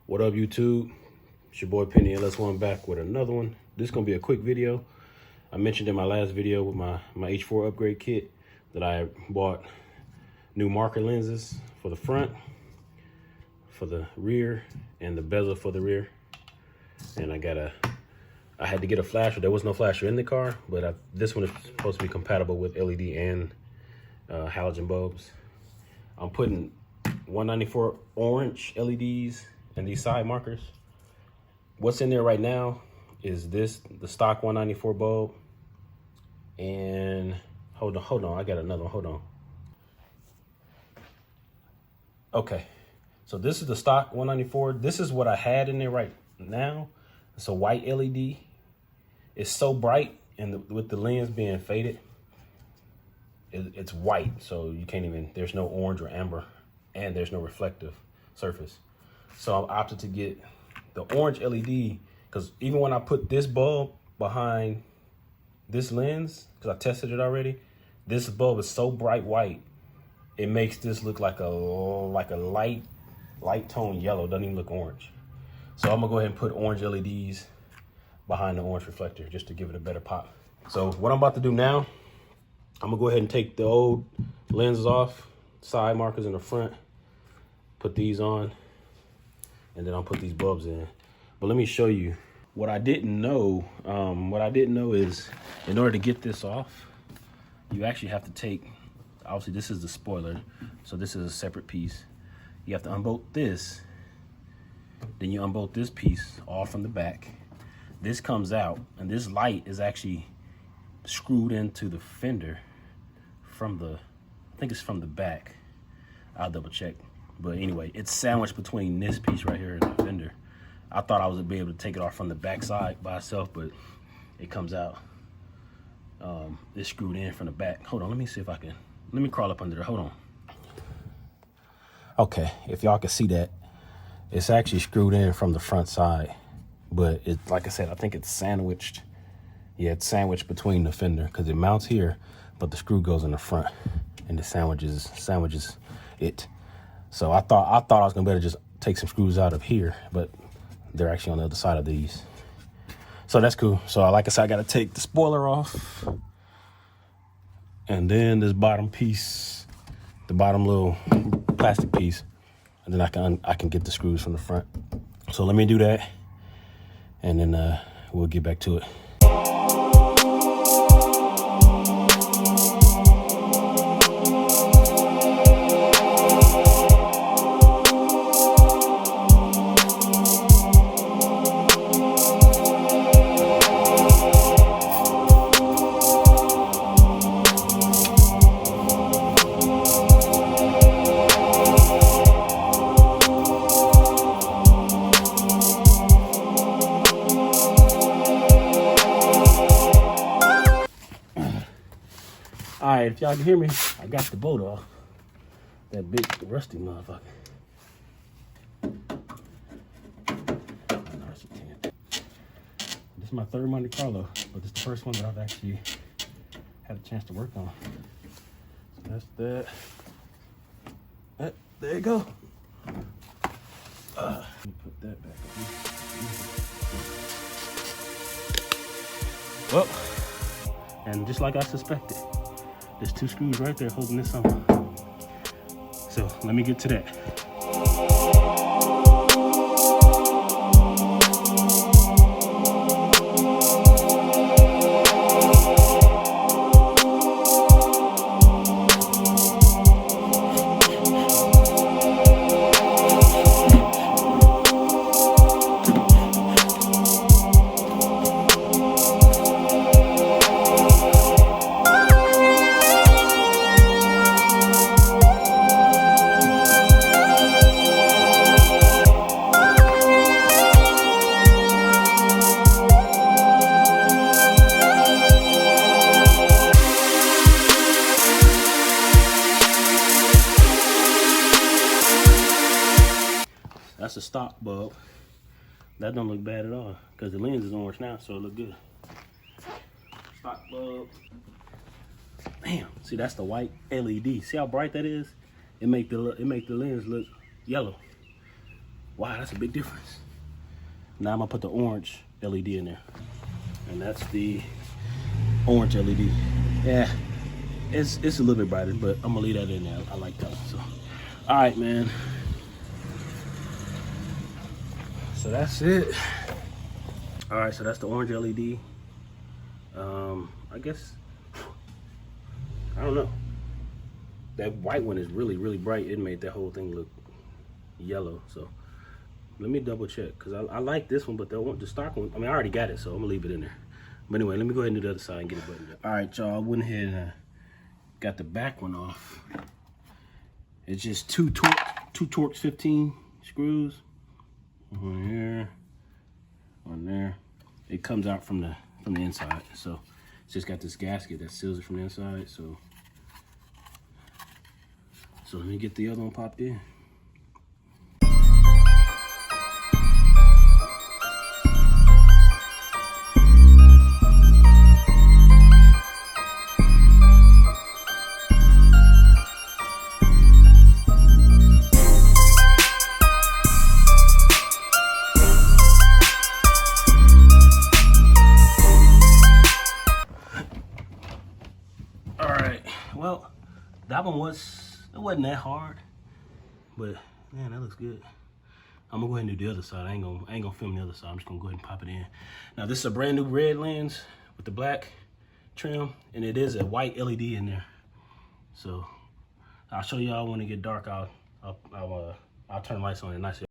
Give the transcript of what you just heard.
What up, YouTube? It's your boy Penny, and let's one back with another one. This is gonna be a quick video. I mentioned in my last video with my H4 upgrade kit that I bought new marker lenses for the front, for the rear, and the bezel for the rear. And I had to get a flasher. There was no flasher in the car, but this one is supposed to be compatible with LED and halogen bulbs. I'm putting 194 orange LEDs and these side markers. What's in there right now is the stock 194 bulb. And hold on, I got another one, hold on. Okay, so this is the stock 194. This is what I had in there right now. It's a white LED. It's so bright, and with the lens being faded, it's white, so you can't even, there's no orange or amber, and there's no reflective surface. So I opted to get the orange LED, because even when I put this bulb behind this lens, because I tested it already, this bulb is so bright white, it makes this look like a light tone yellow. Doesn't even look orange. So I'm gonna go ahead and put orange LEDs behind the orange reflector just to give it a better pop. So what I'm about to do now, I'm gonna go ahead and take the old lenses off, side markers in the front, put these on, and then I'll put these bulbs in. But let me show you what I didn't know. What I didn't know is, in order to get this off, you actually have to take, obviously this is the spoiler, so this is a separate piece. You have to unbolt this, then you unbolt this piece off from the back. This comes out, and this light is actually screwed into the fender from the, I think it's from the back. I'll double check. But anyway, it's sandwiched between this piece right here and the fender. I thought I was gonna be able to take it off from the back side by itself, but it comes out. It's screwed in from the back. Hold on, let me see if I can, let me crawl up under there, hold on. Okay, if y'all can see that, it's actually screwed in from the front side, but it's, like I said, I think it's sandwiched. Yeah, it's sandwiched between the fender, because it mounts here, but the screw goes in the front, and it sandwiches it. So I thought I was gonna be able to just take some screws out of here, but they're actually on the other side of these. So that's cool. So like I said, I gotta take the spoiler off, and then this bottom piece, the bottom little plastic piece, and then I can get the screws from the front. So let me do that, and then we'll get back to it. All right, if y'all can hear me, I got the bolt off. That big rusty motherfucker. This is my third Monte Carlo, but this is the first one that I've actually had a chance to work on. So that's that. There you go. Let me put that back up. Well, and just like I suspected, there's two screws right there holding this on. So let me get to that. That's a stock bulb. That don't look bad at all, because the lens is orange now, so it look good. Stock bulb. Damn, see, that's the white LED. See how bright that is? It make the lens look yellow. Wow, that's a big difference. Now I'm gonna put the orange LED in there. And that's the orange LED. Yeah, it's a little bit brighter, but I'm gonna leave that in there. I like that. So, all right, man. So that's it. All right, so that's the orange LED. I guess, I don't know. That white one is really, really bright. It made that whole thing look yellow. So let me double check, because I like this one, but the stock one, I mean, I already got it, so I'm gonna leave it in there. But anyway, let me go ahead and do the other side and get it buttoned up. All right, y'all, I went ahead and got the back one off. It's just two Torx 15 screws. One here, one there. It comes out from the inside, so it's just got this gasket that seals it from the inside. So let me get the other one popped in. Well, that one it wasn't that hard, but man, that looks good. I'm gonna go ahead and do the other side. I ain't gonna film the other side. I'm just gonna go ahead and pop it in. Now this is a brand new red lens with the black trim, and it is a white LED in there. So I'll show y'all when it get dark. I'll turn the lights on and nice.